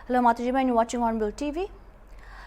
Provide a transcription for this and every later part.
Hello Mataji, you're watching Hornbill TV.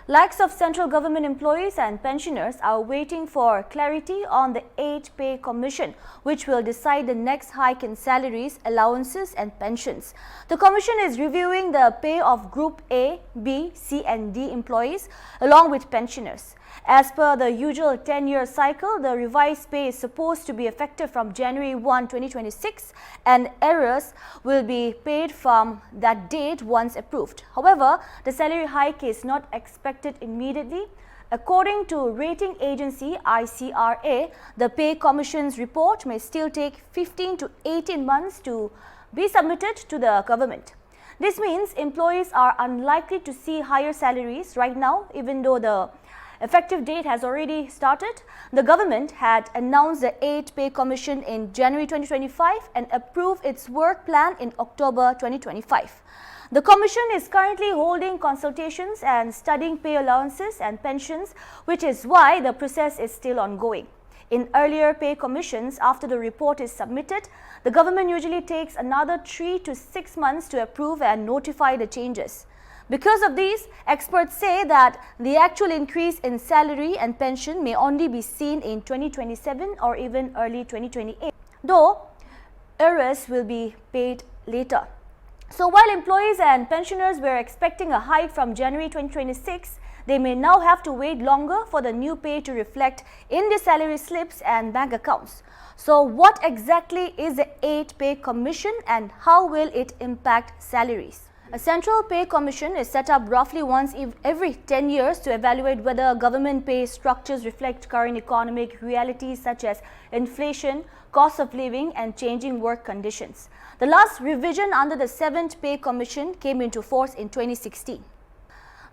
Lakhs of central government employees and pensioners are waiting for clarity on the 8th Pay Commission, which will decide the next hike in salaries, allowances and pensions. The commission is reviewing the pay of Group A, B, C and D employees along with pensioners. As per the usual 10-year cycle, the revised pay is supposed to be effective from January 1, 2026 and arrears will be paid from that date once approved. However, the salary hike is not expected immediately. According to rating agency ICRA, the Pay Commission's report may still take 15 to 18 months to be submitted to the government. This means employees are unlikely to see higher salaries right now, even though the effective date has already started. The government had announced the 8th Pay Commission in January 2025 and approved its work plan in October 2025. The commission is currently holding consultations and studying pay allowances and pensions, which is why the process is still ongoing. In earlier pay commissions, after the report is submitted, the government usually takes another 3 to 6 months to approve and notify the changes. Because of these, experts say that the actual increase in salary and pension may only be seen in 2027 or even early 2028, though arrears will be paid later. So while employees and pensioners were expecting a hike from January 2026, they may now have to wait longer for the new pay to reflect in their salary slips and bank accounts. So what exactly is the 8th Pay Commission and how will it impact salaries? A central pay commission is set up roughly once every 10 years to evaluate whether government pay structures reflect current economic realities such as inflation, cost of living and changing work conditions. The last revision under the 7th Pay Commission came into force in 2016.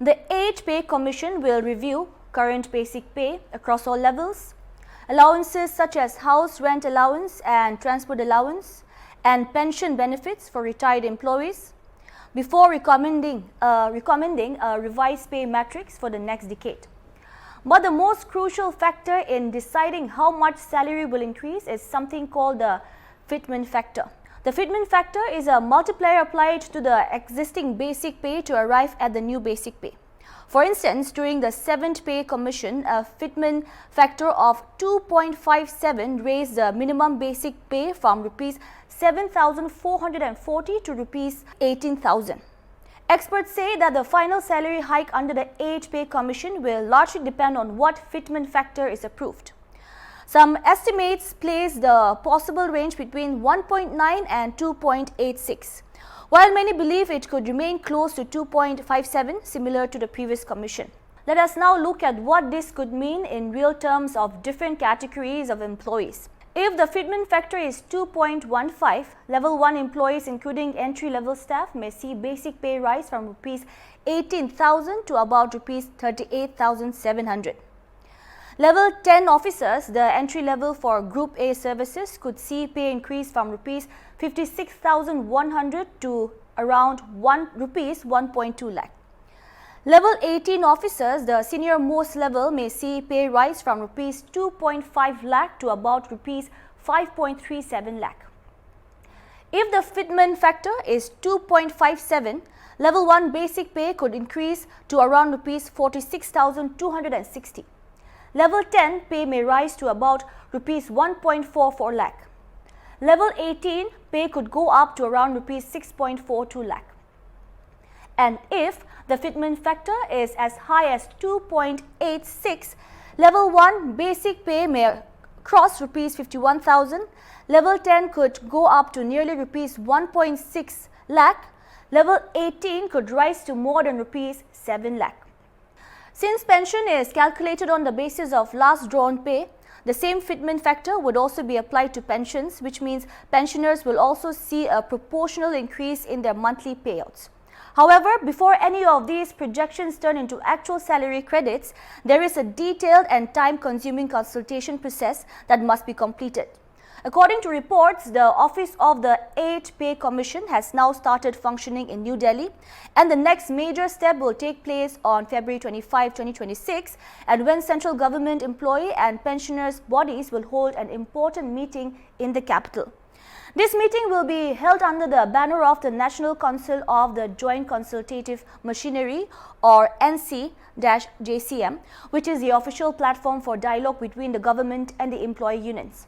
The 8th Pay Commission will review current basic pay across all levels, allowances such as house rent allowance and transport allowance, and pension benefits for retired employees, before recommending a revised pay matrix for the next decade. But the most crucial factor in deciding how much salary will increase is something called the fitment factor. The fitment factor is a multiplier applied to the existing basic pay to arrive at the new basic pay. For instance, during the 7th Pay Commission, a fitment factor of 2.57 raised the minimum basic pay from Rs 7,440 to Rs 18,000. Experts say that the final salary hike under the 8th Pay Commission will largely depend on what fitment factor is approved. Some estimates place the possible range between 1.9 and 2.86. While many believe it could remain close to 2.57, similar to the previous commission. Let us now look at what this could mean in real terms of different categories of employees. If the fitment factor is 2.15, level 1 employees including entry-level staff may see basic pay rise from Rs 18,000 to about Rs 38,700. Level 10 officers, the entry level for Group A services, could see pay increase from Rs 56,100 to around Rs 1.2 lakh. Level 18 officers, the senior most level, may see pay rise from Rs 2.5 lakh to about Rs 5.37 lakh. If the fitment factor is 2.57, level 1 basic pay could increase to around Rs 46,260. Level 10 pay may rise to about Rs 1.44 lakh. Level 18 pay could go up to around Rs 6.42 lakh. And if the fitment factor is as high as 2.86, level 1 basic pay may cross Rs 51,000. Level 10 could go up to nearly Rs 1.6 lakh. Level 18 could rise to more than Rs 7 lakh. Since pension is calculated on the basis of last drawn pay, the same fitment factor would also be applied to pensions, which means pensioners will also see a proportional increase in their monthly payouts. However, before any of these projections turn into actual salary credits, there is a detailed and time-consuming consultation process that must be completed. According to reports, the office of the 8th Pay Commission has now started functioning in New Delhi, and the next major step will take place on February 25, 2026, and when central government employee and pensioners' bodies will hold an important meeting in the capital. This meeting will be held under the banner of the National Council of the Joint Consultative Machinery, or NC-JCM, which is the official platform for dialogue between the government and the employee unions.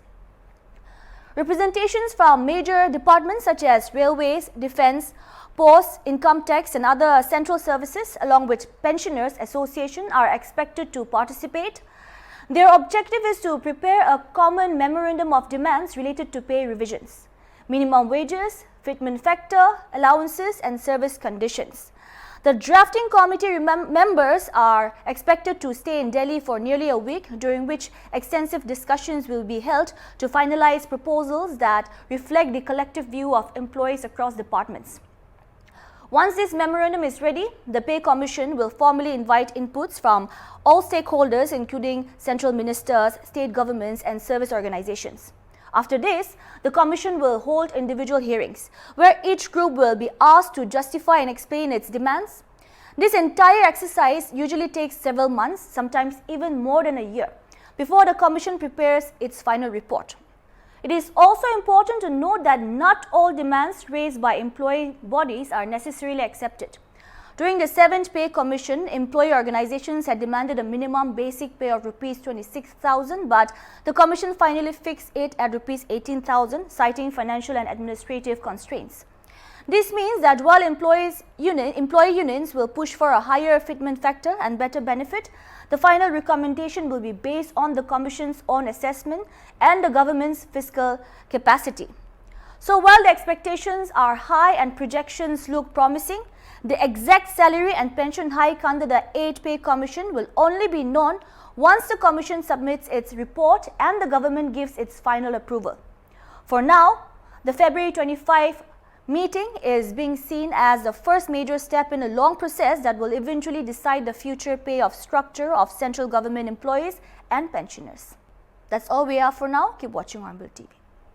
Representations from major departments such as railways, defence, posts, income tax and other central services, along with Pensioners Association, are expected to participate. Their objective is to prepare a common memorandum of demands related to pay revisions, minimum wages, fitment factor, allowances and service conditions. The drafting committee members are expected to stay in Delhi for nearly a week, during which extensive discussions will be held to finalize proposals that reflect the collective view of employees across departments. Once this memorandum is ready, the Pay Commission will formally invite inputs from all stakeholders, including central ministers, state governments and service organizations. After this, the Commission will hold individual hearings, where each group will be asked to justify and explain its demands. This entire exercise usually takes several months, sometimes even more than a year, before the Commission prepares its final report. It is also important to note that not all demands raised by employee bodies are necessarily accepted. During the 7th Pay Commission, employee organizations had demanded a minimum basic pay of Rs 26,000, but the Commission finally fixed it at Rs 18,000, citing financial and administrative constraints. This means that while employee unions will push for a higher fitment factor and better benefit, the final recommendation will be based on the Commission's own assessment and the government's fiscal capacity. So while the expectations are high and projections look promising, the exact salary and pension hike under the 8th Pay Commission will only be known once the Commission submits its report and the government gives its final approval. For now, the February 25 meeting is being seen as the first major step in a long process that will eventually decide the future pay of structure of central government employees and pensioners. That's all we have for now. Keep watching Hornbill TV.